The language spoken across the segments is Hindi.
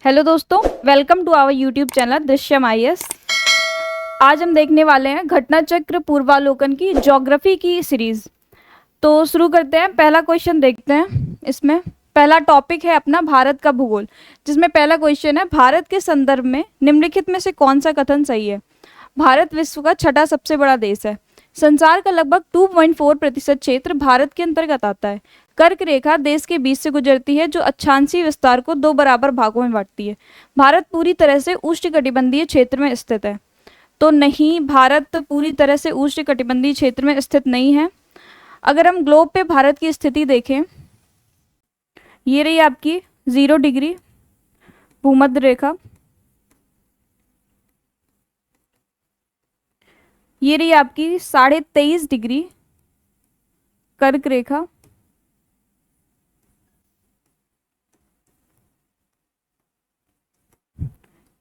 हेलो दोस्तों, welcome to our YouTube channel Drishyam IAS. आज हम देखने वाले हैं घटना चक्र पूर्वालोकन की ज्योग्राफी की सीरीज। तो शुरू करते हैं। पहला क्वेश्चन देखते हैं। इसमें पहला टॉपिक है अपना भारत का भूगोल, जिसमें पहला क्वेश्चन है भारत के संदर्भ में निम्नलिखित में से कौन सा कथन सही है। भारत विश्व का छठा सबसे बड़ा देश है। संसार का लगभग 2.4% क्षेत्र भारत के अंतर्गत आता है। कर्क रेखा देश के बीच से गुजरती है, जो अक्षांशीय विस्तार को दो बराबर भागों में बांटती है। भारत पूरी तरह से उष्णकटिबंधीय क्षेत्र में स्थित है। तो नहीं, भारत पूरी तरह से उष्णकटिबंधीय क्षेत्र में स्थित नहीं है। अगर हम ग्लोब पे भारत की स्थिति देखें, ये रही आपकी 0 डिग्री भूमध्य रेखा, ये रही आपकी 23.5 डिग्री कर्क रेखा,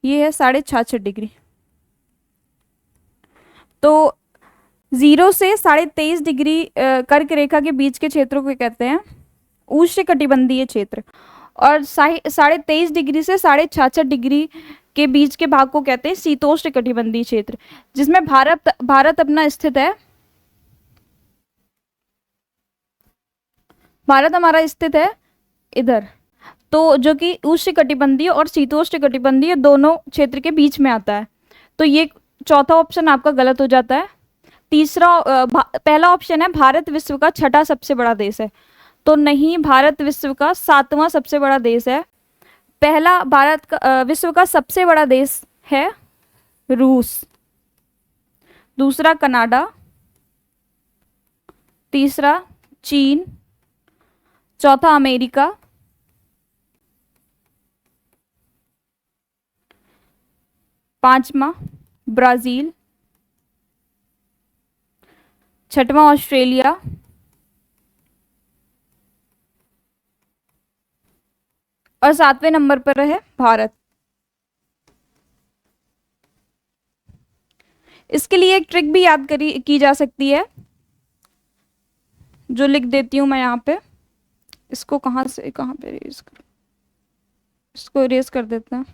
ये है 66.5 डिग्री। तो 0 से 23.5 डिग्री कर्क रेखा के बीच के क्षेत्रों को कहते हैं उष्णकटिबंधीय क्षेत्र, और 23.5 डिग्री से 66.5 डिग्री के बीच के भाग को कहते हैं शीतोष्ण कटिबंधीय क्षेत्र, जिसमें भारत अपना स्थित है। भारत हमारा स्थित है इधर, तो जो कि उष्ण कटिबंधीय और शीतोष्ण कटिबंधीय दोनों क्षेत्र के बीच में आता है। तो ये चौथा ऑप्शन आपका गलत हो जाता है। पहला ऑप्शन है भारत विश्व का छठा सबसे बड़ा देश है। तो नहीं, भारत विश्व का सातवां सबसे बड़ा देश है। पहला विश्व का सबसे बड़ा देश है रूस, दूसरा कनाडा, तीसरा चीन, चौथा अमेरिका, पांचवा ब्राजील, छठवां ऑस्ट्रेलिया, और सातवें नंबर पर है भारत। इसके लिए एक ट्रिक भी याद की जा सकती है, जो लिख देती हूं मैं यहाँ पे। इसको कहाँ से कहाँ पे इरेज कर, इसको इरेज कर देते हैं।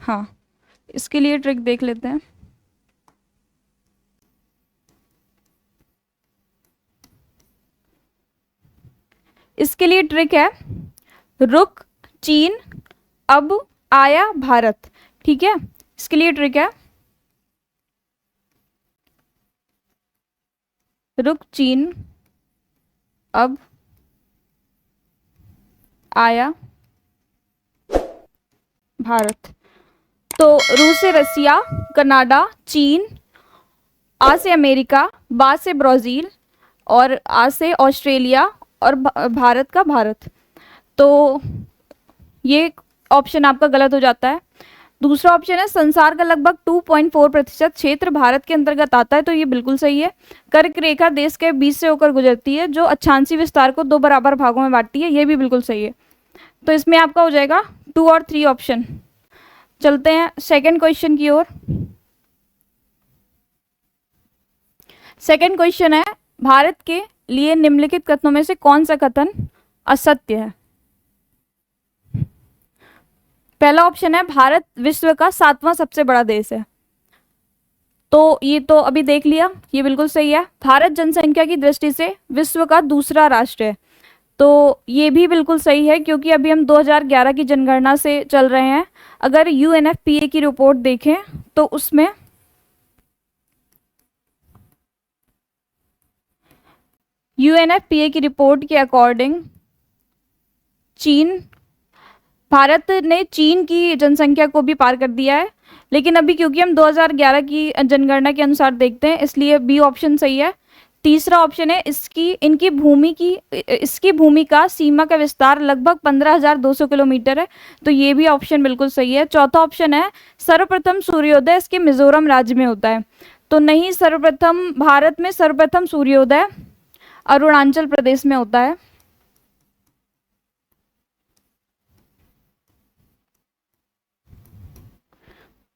हाँ, इसके लिए ट्रिक देख लेते हैं। इसके लिए ट्रिक है रुक चीन अब आया भारत। ठीक है, इसके लिए ट्रिक है रुक चीन अब आया भारत। तो रूस से रसिया, कनाडा, चीन, आ से अमेरिका, बा से ब्राज़ील, और आ से ऑस्ट्रेलिया, और भारत का भारत। तो ये ऑप्शन आपका गलत हो जाता है। दूसरा ऑप्शन है संसार का लगभग 2.4% क्षेत्र भारत के अंतर्गत आता है। तो ये बिल्कुल सही है। कर्क रेखा देश के बीच से होकर गुजरती है, जो अक्षांशीय विस्तार को दो बराबर भागों में बांटती है। ये भी बिल्कुल सही है। तो इसमें आपका हो जाएगा 2 और 3 ऑप्शन। चलते हैं सेकंड क्वेश्चन की ओर। सेकंड क्वेश्चन है भारत के लिए निम्नलिखित कथनों में से कौन सा कथन असत्य है। पहला ऑप्शन है भारत विश्व का सातवां सबसे बड़ा देश है। तो ये तो अभी देख लिया, ये बिल्कुल सही है। भारत जनसंख्या की दृष्टि से विश्व का दूसरा राष्ट्र है। तो ये भी बिल्कुल सही है, क्योंकि अभी हम 2011 की जनगणना से चल रहे हैं। अगर यूएनएफपीए की रिपोर्ट देखें तो उसमें यूएनएफपीए की रिपोर्ट के अकॉर्डिंग भारत ने चीन की जनसंख्या को भी पार कर दिया है। लेकिन अभी क्योंकि हम 2011 की जनगणना के अनुसार देखते हैं, इसलिए बी ऑप्शन सही है। तीसरा ऑप्शन है इसकी भूमि का सीमा का विस्तार लगभग 15,200 किलोमीटर है। तो ये भी ऑप्शन बिल्कुल सही है। चौथा ऑप्शन है सर्वप्रथम सूर्योदय इसके मिजोरम राज्य में होता है। तो नहीं, भारत में सर्वप्रथम सूर्योदय अरुणाचल प्रदेश में होता है।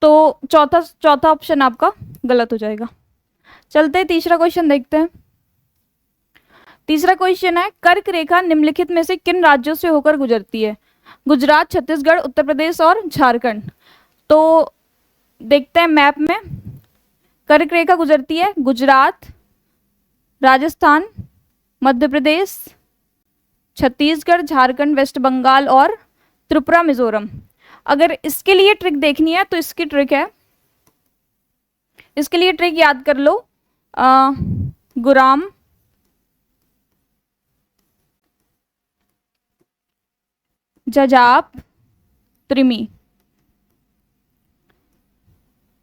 तो चौथा चौथा ऑप्शन आपका गलत हो जाएगा। चलते हैं तीसरा क्वेश्चन देखते हैं। तीसरा क्वेश्चन है, कर्क रेखा निम्नलिखित में से किन राज्यों से होकर गुजरती है? गुजरात, छत्तीसगढ़, उत्तर प्रदेश और झारखंड। तो देखते हैं मैप में। कर्क रेखा गुजरती है गुजरात, राजस्थान, मध्य प्रदेश, छत्तीसगढ़, झारखंड, वेस्ट बंगाल और त्रिपुरा, मिजोरम। अगर इसके लिए ट्रिक देखनी है तो इसकी ट्रिक है, इसके लिए ट्रिक याद कर लो। गुराम, जजाप, त्रिमी।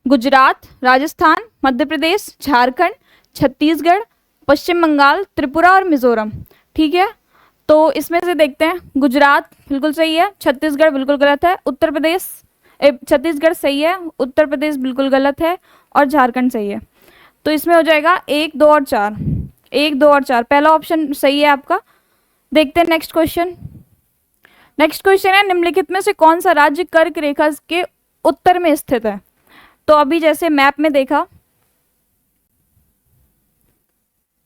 गुजरात, राजस्थान, मध्य प्रदेश, झारखंड, छत्तीसगढ़, पश्चिम बंगाल, त्रिपुरा और मिजोरम। ठीक है, तो इसमें से देखते हैं। गुजरात बिल्कुल सही है, छत्तीसगढ़ बिल्कुल गलत है, उत्तर प्रदेश छत्तीसगढ़ सही है, उत्तर प्रदेश बिल्कुल गलत है और झारखंड सही है। तो इसमें हो जाएगा 1, 2 और 4, 1, 2 और 4। पहला ऑप्शन सही है आपका। देखते हैं नेक्स्ट क्वेश्चन। नेक्स्ट क्वेश्चन है, निम्नलिखित में से कौन सा राज्य कर्क रेखा के उत्तर में स्थित है? तो अभी जैसे मैप में देखा,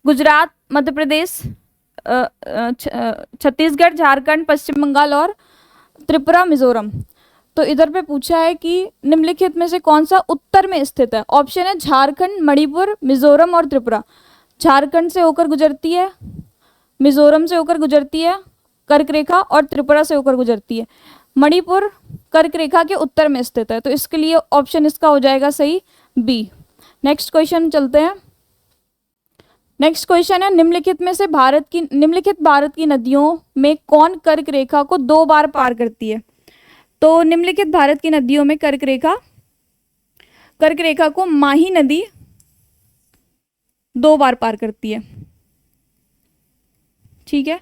गुजरात, मध्य प्रदेश, छत्तीसगढ़, झारखंड, पश्चिम बंगाल और त्रिपुरा, मिजोरम। तो इधर पे पूछा है कि निम्नलिखित में से कौन सा उत्तर में स्थित है। ऑप्शन है झारखंड, मणिपुर, मिजोरम और त्रिपुरा। झारखंड से होकर गुजरती है, मिजोरम से होकर गुजरती है कर्क रेखा और त्रिपुरा से होकर गुजरती है। मणिपुर कर्क रेखा के उत्तर में स्थित है, तो इसके लिए ऑप्शन इसका हो जाएगा सही बी। नेक्स्ट क्वेश्चन चलते हैं। नेक्स्ट क्वेश्चन है, निम्नलिखित भारत की नदियों में कौन कर्क रेखा को 2 बार पार करती है? तो निम्नलिखित भारत की नदियों में कर्क रेखा को माही नदी 2 बार पार करती है। ठीक है,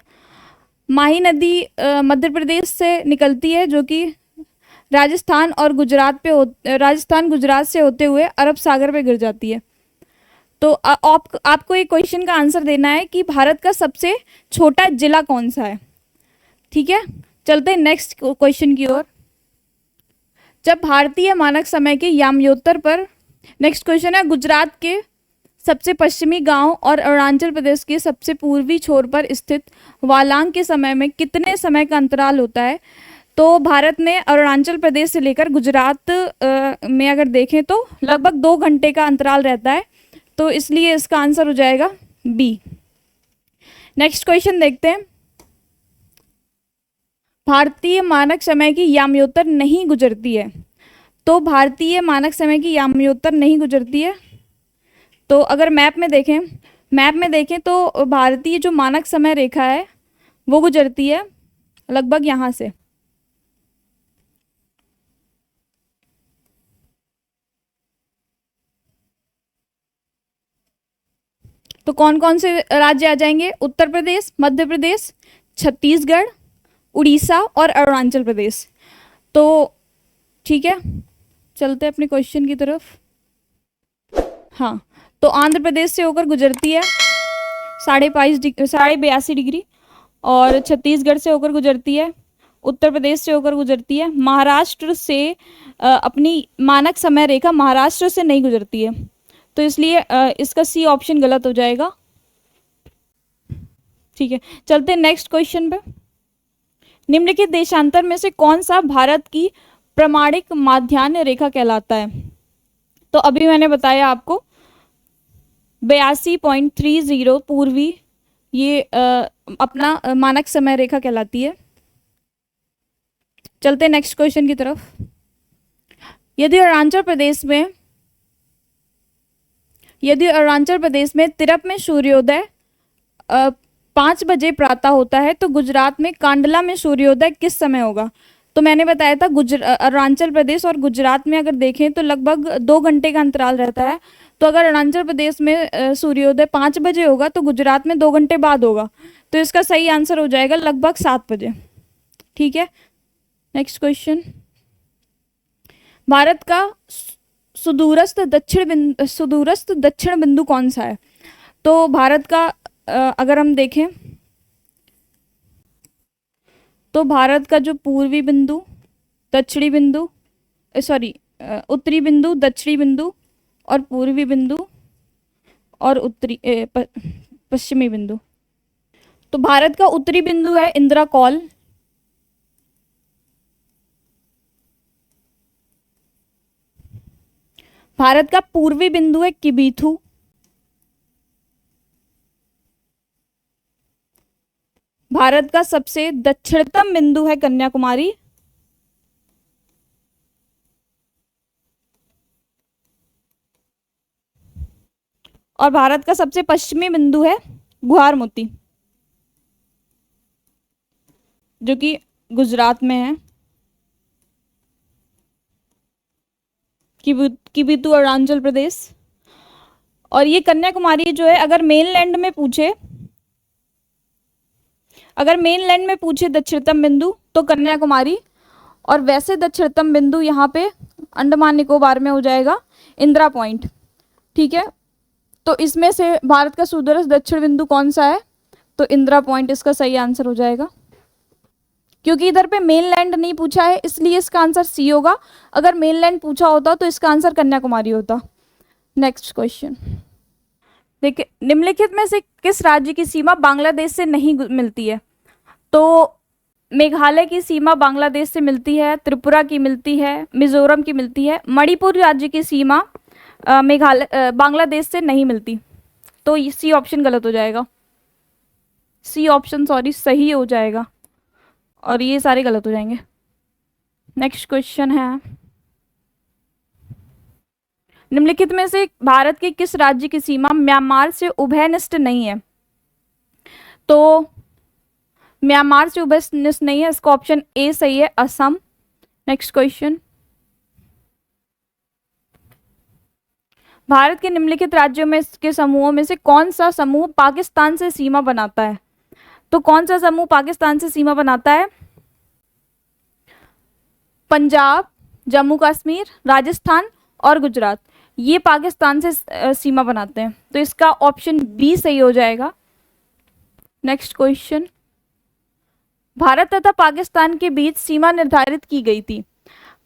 माही नदी मध्य प्रदेश से निकलती है, जो कि राजस्थान गुजरात से होते हुए अरब सागर पे गिर जाती है। तो आपको एक क्वेश्चन का आंसर देना है कि भारत का सबसे छोटा जिला कौन सा है। ठीक है, चलते हैं नेक्स्ट क्वेश्चन की ओर। जब भारतीय मानक समय के याम्योत्तर पर, नेक्स्ट क्वेश्चन है, गुजरात के सबसे पश्चिमी गांव और अरुणाचल प्रदेश के सबसे पूर्वी छोर पर स्थित वालांग के समय में कितने समय का अंतराल होता है? तो भारत में अरुणाचल प्रदेश से लेकर गुजरात में अगर देखें तो लगभग 2 घंटे का अंतराल रहता है, तो इसलिए इसका आंसर हो जाएगा बी। नेक्स्ट क्वेश्चन देखते हैं। भारतीय मानक समय की याम्योत्तर नहीं गुजरती है। तो भारतीय मानक समय की याम्योत्तर नहीं गुजरती है, तो अगर मैप में देखें तो भारतीय जो मानक समय रेखा है वो गुजरती है लगभग यहाँ से। तो कौन कौन से राज्य आ जाएंगे? उत्तर प्रदेश, मध्य प्रदेश, छत्तीसगढ़, उड़ीसा और अरुणाचल प्रदेश। तो ठीक है, चलते हैं अपने क्वेश्चन की तरफ। हाँ, तो आंध्र प्रदेश से होकर गुजरती है 82.5 डिग्री, और छत्तीसगढ़ से होकर गुजरती है, उत्तर प्रदेश से होकर गुजरती है, महाराष्ट्र से अपनी मानक समय रेखा महाराष्ट्र से नहीं गुजरती है, तो इसलिए इसका सी ऑप्शन गलत हो जाएगा। ठीक है, चलते हैं नेक्स्ट क्वेश्चन पे। निम्नलिखित देशांतर में से कौन सा भारत की प्रमाणिक माध्यान्ह रेखा कहलाता है? तो अभी मैंने बताया आपको 82.30 पूर्वी ये अपना मानक समय रेखा कहलाती है। चलते हैं नेक्स्ट क्वेश्चन की तरफ। यदि अरुणाचल प्रदेश में तिरप में सूर्योदय 5 बजे प्रातः होता है, तो गुजरात में कांडला में सूर्योदय किस समय होगा? तो मैंने बताया था अरुणाचल प्रदेश और गुजरात में अगर देखें तो लगभग 2 घंटे का अंतराल रहता है। तो अगर अरुणाचल प्रदेश में सूर्योदय 5 बजे होगा तो गुजरात में 2 घंटे बाद होगा, तो इसका सही आंसर हो जाएगा लगभग 7 बजे। ठीक है, नेक्स्ट क्वेश्चन। भारत का सुदूरस्थ दक्षिण बिंदु कौन सा है? तो भारत का अगर हम देखें तो भारत का जो पूर्वी बिंदु, दक्षिणी बिंदु, उत्तरी बिंदु, दक्षिणी बिंदु और पूर्वी बिंदु और पश्चिमी बिंदु, तो भारत का उत्तरी बिंदु है इंदिरा कौल। भारत का पूर्वी बिंदु है किबीथू। भारत का सबसे दक्षिणतम बिंदु है कन्याकुमारी। और भारत का सबसे पश्चिमी बिंदु है गुहारमोती, जो कि गुजरात में है। किबीतू अरुणाचल प्रदेश। और ये कन्याकुमारी जो है, अगर मेनलैंड में पूछे दक्षिणतम बिंदु तो कन्याकुमारी, और वैसे दक्षिणतम बिंदु यहाँ पे अंडमान निकोबार में हो जाएगा इंदिरा पॉइंट। ठीक है, तो इसमें से भारत का सुदूरस्थ दक्षिण बिंदु कौन सा है? तो इंदिरा पॉइंट इसका सही आंसर हो जाएगा। क्योंकि इधर पे मेनलैंड नहीं पूछा है इसलिए इसका आंसर सी होगा। अगर मेनलैंड पूछा होता तो इसका आंसर कन्याकुमारी होता। नेक्स्ट क्वेश्चन देखिए, निम्नलिखित में से किस राज्य की सीमा बांग्लादेश से नहीं मिलती है? तो मेघालय की सीमा बांग्लादेश से मिलती है, त्रिपुरा की मिलती है, मिजोरम की मिलती है। मणिपुर राज्य की सीमा बांग्लादेश से नहीं मिलती। तो सी ऑप्शन गलत हो जाएगा। सी ऑप्शन सही हो जाएगा, और ये सारे गलत हो जाएंगे। नेक्स्ट क्वेश्चन है, निम्नलिखित में से भारत के किस राज्य की सीमा म्यांमार से उभयनिष्ठ नहीं है? तो म्यांमार से उभयनिष्ठ नहीं है, इसका ऑप्शन ए सही है, असम। नेक्स्ट क्वेश्चन, भारत के निम्नलिखित राज्यों में के समूहों में से कौन सा समूह पाकिस्तान से सीमा बनाता है? तो कौन सा समूह पाकिस्तान से सीमा बनाता है? पंजाब, जम्मू कश्मीर, राजस्थान और गुजरात, ये पाकिस्तान से सीमा बनाते हैं। तो इसका ऑप्शन बी सही हो जाएगा। नेक्स्ट क्वेश्चन, भारत तथा पाकिस्तान के बीच सीमा निर्धारित की गई थी।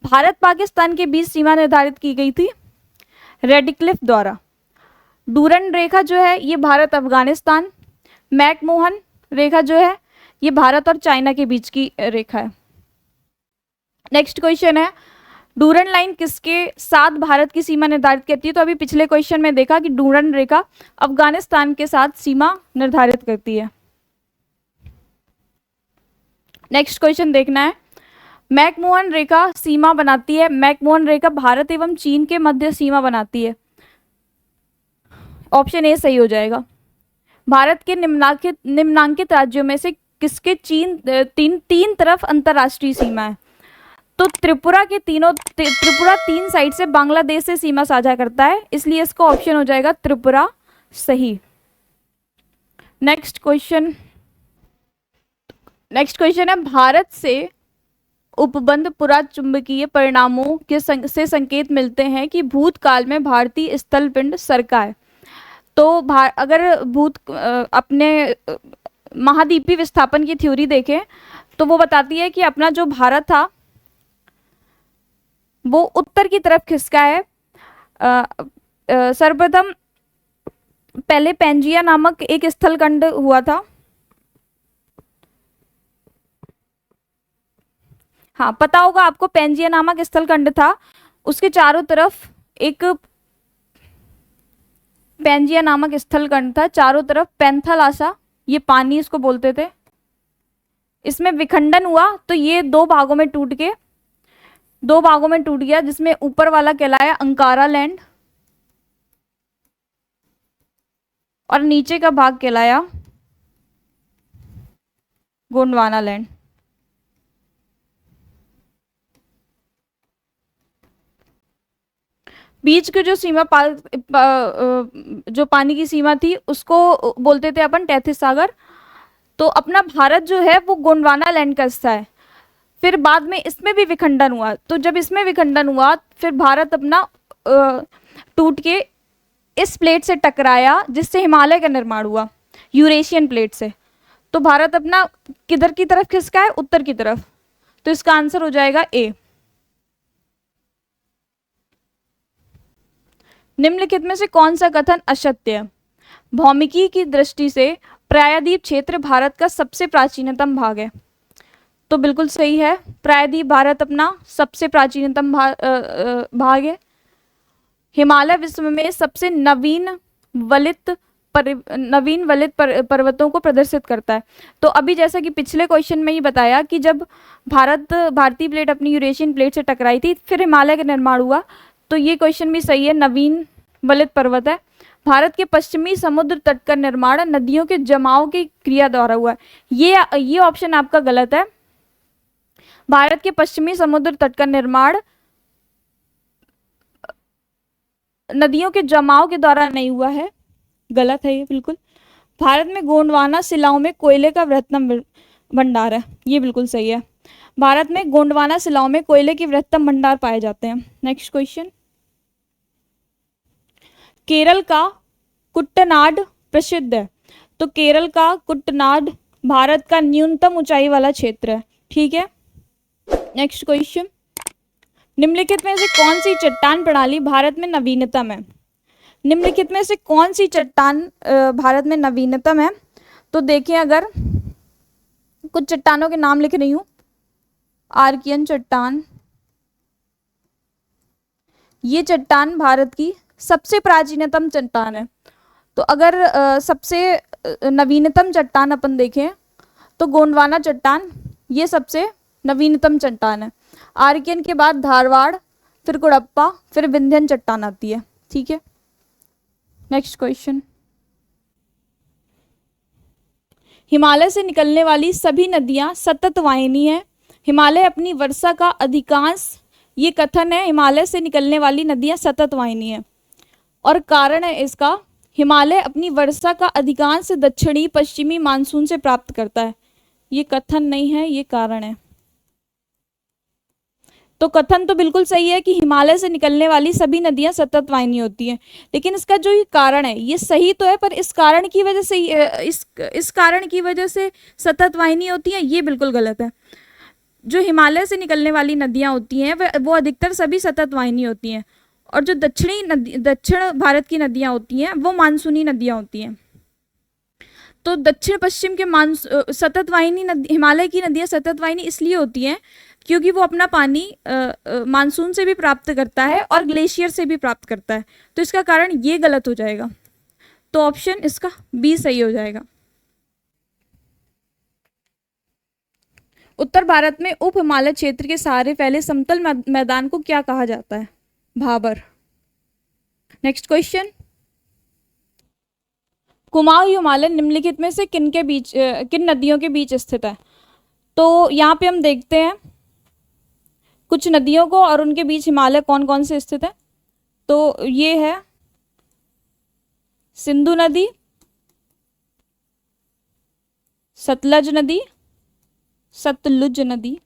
भारत पाकिस्तान के बीच सीमा निर्धारित की गई थी रेडिक्लिफ द्वारा। डूरन रेखा जो है ये भारत अफगानिस्तान, मैकमोहन रेखा जो है ये भारत और चाइना के बीच की रेखा है। नेक्स्ट क्वेश्चन है, डूरन लाइन किसके साथ भारत की सीमा निर्धारित करती है? तो अभी पिछले क्वेश्चन में देखा कि डूरन रेखा अफगानिस्तान के साथ सीमा निर्धारित करती है। नेक्स्ट क्वेश्चन देखना है, मैकमोहन रेखा सीमा बनाती है। मैकमोहन रेखा भारत एवं चीन के मध्य सीमा बनाती है। ऑप्शन ए सही हो जाएगा। भारत के निम्नांकित राज्यों में से किसके तीन तरफ अंतरराष्ट्रीय सीमा है? तो त्रिपुरा 3 साइड से बांग्लादेश से सीमा साझा करता है, इसलिए इसका ऑप्शन हो जाएगा त्रिपुरा सही। नेक्स्ट क्वेश्चन है, भारत से उपबंध पुराचुंबकीय परिणामों से संकेत मिलते हैं कि भूतकाल में भारतीय स्थल पिंड सरका है। तो अगर अपने महाद्वीपीय विस्थापन की थ्योरी देखें तो वो बताती है कि अपना जो भारत था वो उत्तर की तरफ खिसका है। सर्वप्रथम पहले पेंजिया नामक एक स्थलखंड हुआ था। हाँ, पता होगा आपको, पेंजिया नामक स्थलखंड था, उसके चारों तरफ एक पेंजिया नामक स्थलखंड था, चारों तरफ पैंथालासा, ये पानी इसको बोलते थे। इसमें विखंडन हुआ तो ये दो भागों में टूट गया, जिसमें ऊपर वाला कहलाया अंकारा लैंड और नीचे का भाग कहलाया गोंडवाना लैंड। बीच की जो जो पानी की सीमा थी उसको बोलते थे अपन तैतीस सागर। तो अपना भारत जो है वो गोंडवाना लैंड का हिस्सा है। फिर बाद में इसमें भी विखंडन हुआ, तो जब इसमें विखंडन हुआ फिर भारत अपना टूट के इस प्लेट से टकराया, जिससे हिमालय का निर्माण हुआ, यूरेशियन प्लेट से। तो भारत अपना किधर की तरफ खिसका है? उत्तर की तरफ। तो इसका आंसर हो जाएगा ए। निम्नलिखित में से कौन सा कथन असत्य है? भौमिकी की दृष्टि से प्रायद्वीप क्षेत्र भारत का सबसे प्राचीनतम भाग है। तो बिल्कुल सही है, प्रायद्वीप भारत अपना सबसे प्राचीनतम भाग है। हिमालय विश्व में सबसे नवीन वलित पर्वतों को प्रदर्शित करता है। तो अभी जैसा कि पिछले क्वेश्चन में ही बताया कि जब भारतीय प्लेट अपनी यूरेशियन प्लेट से टकराई थी फिर हिमालय का निर्माण हुआ, तो ये क्वेश्चन भी सही है, नवीन वलित पर्वत है। भारत के पश्चिमी समुद्र तट का निर्माण नदियों के जमाव की क्रिया द्वारा हुआ है। ये ऑप्शन आपका गलत है। भारत के पश्चिमी समुद्र तट का निर्माण नदियों के जमाव के द्वारा नहीं हुआ है, गलत है ये बिल्कुल। भारत में गोंडवाना शिलाओं में कोयले का बृहत्तम भंडार है, ये बिल्कुल सही है। भारत में गोंडवाना शिलाओं में कोयले के बृहत्तम भंडार पाए जाते हैं। नेक्स्ट क्वेश्चन, केरल का कुट्टनाड प्रसिद्ध है। तो केरल का कुट्टनाड भारत का न्यूनतम ऊंचाई वाला क्षेत्र है, ठीक है। नेक्स्ट क्वेश्चन, निम्नलिखित में से कौन सी चट्टान प्रणाली भारत में नवीनतम है? निम्नलिखित में से कौन सी चट्टान भारत में नवीनतम है? तो देखिए, अगर कुछ चट्टानों के नाम लिख रही हूं, आर्कियन चट्टान, ये चट्टान भारत की सबसे प्राचीनतम चट्टान है। तो अगर सबसे नवीनतम चट्टान अपन देखें तो गोंडवाना चट्टान ये सबसे नवीनतम चट्टान है। आर्कियन के बाद धारवाड़, फिर कुड़प्पा, फिर विंध्यन चट्टान आती है, ठीक है। नेक्स्ट क्वेश्चन, हिमालय से निकलने वाली सभी नदियां सतत वाहिनी है। हिमालय अपनी वर्षा का अधिकांश, ये कथन है, हिमालय से निकलने वाली नदियां सतत वाहिनी है और कारण है इसका, हिमालय अपनी वर्षा का अधिकांश दक्षिणी पश्चिमी मानसून से प्राप्त करता है। ये कथन नहीं है, ये कारण है। तो कथन तो बिल्कुल सही है कि हिमालय से निकलने वाली सभी नदियां सतत वाहिनी होती हैं, लेकिन इसका जो ये कारण है ये सही तो है, पर इस कारण की वजह से इस कारण की वजह से सतत वाहिनी होती है, ये बिल्कुल गलत है। जो हिमालय से निकलने वाली नदियां होती हैं वो अधिकतर सभी सतत वाहिनी होती हैं, और जो दक्षिण भारत की नदियां होती हैं वो मानसूनी नदियां होती हैं। तो दक्षिण पश्चिम के सतत वाहिनी हिमालय की नदियां सतत वाहिनी इसलिए होती हैं क्योंकि वो अपना पानी मानसून से भी प्राप्त करता है और ग्लेशियर से भी प्राप्त करता है। तो इसका कारण ये गलत हो जाएगा, तो ऑप्शन इसका बी सही हो जाएगा। उत्तर भारत में उप हिमालय क्षेत्र के सहारे फैले समतल मैदान को क्या कहा जाता है? भाबर। नेक्स्ट क्वेश्चन, कुमाऊं हिमालय निम्नलिखित में से किन नदियों के बीच स्थित है? तो यहाँ पे हम देखते हैं कुछ नदियों को और उनके बीच हिमालय कौन कौन से स्थित है। तो ये है सिंधु नदी, सतलज नदी,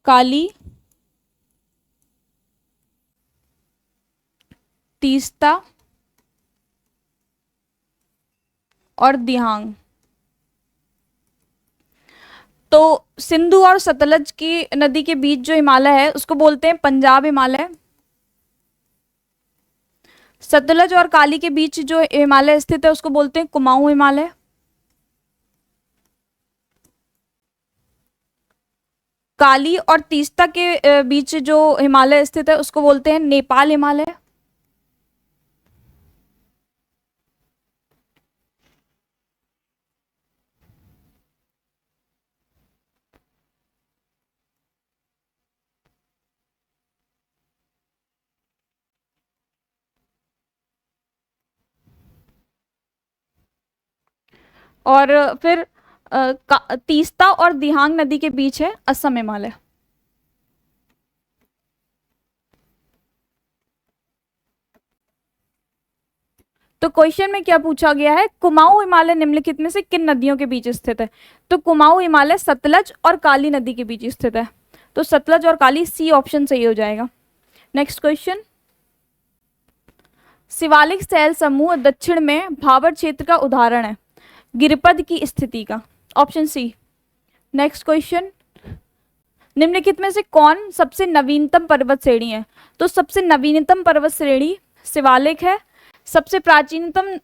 काली, तीस्ता और दिहांग। तो सिंधु और सतलज की नदी के बीच जो हिमालय है उसको बोलते हैं पंजाब हिमालय। सतलज और काली के बीच जो हिमालय स्थित है उसको बोलते हैं कुमाऊं हिमालय। काली और तीस्ता के बीच जो हिमालय स्थित है उसको बोलते हैं नेपाल हिमालय। और फिर तीस्ता और दिहांग नदी के बीच है असम हिमालय। तो क्वेश्चन में क्या पूछा गया है, कुमाऊं हिमालय निम्नलिखित में से किन नदियों के बीच स्थित है? तो कुमाऊं हिमालय सतलज और काली नदी के बीच स्थित है। तो सतलज और काली, सी ऑप्शन सही हो जाएगा। नेक्स्ट क्वेश्चन, शिवालिक शैल समूह दक्षिण में भाबर क्षेत्र का उदाहरण है गिरिपद की स्थिति का, ऑप्शन सी। नेक्स्ट क्वेश्चन, निम्नलिखित में से कौन सबसे नवीनतम पर्वत श्रेणी है? तो सबसे नवीनतम पर्वत श्रेणी शिवालिक है। सबसे प्राचीनतम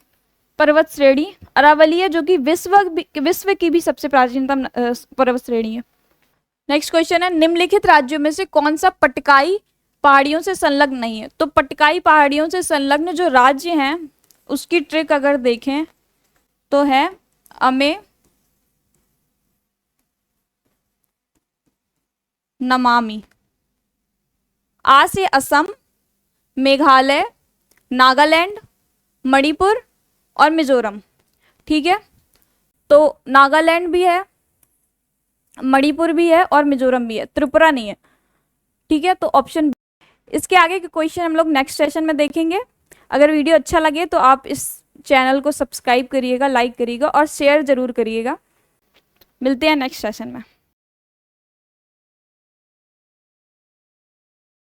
पर्वत श्रेणी अरावली है, जो कि विश्व की भी सबसे प्राचीनतम पर्वत श्रेणी है। नेक्स्ट क्वेश्चन है, निम्नलिखित राज्यों में से कौन सा पटकाई पहाड़ियों से संलग्न नहीं है? तो पटकाई पहाड़ियों से संलग्न जो राज्य हैं उसकी ट्रिक अगर देखें तो है अमे, नमामि, आ से असम, मेघालय, नागालैंड, मणिपुर और मिजोरम। ठीक है, तो नागालैंड भी है, मणिपुर भी है और मिजोरम भी है, त्रिपुरा नहीं है। ठीक है, तो ऑप्शन। इसके आगे के क्वेश्चन हम लोग नेक्स्ट सेशन में देखेंगे। अगर वीडियो अच्छा लगे तो आप इस चैनल को सब्सक्राइब करिएगा, लाइक करिएगा और शेयर जरूर करिएगा। मिलते हैं नेक्स्ट सेशन में।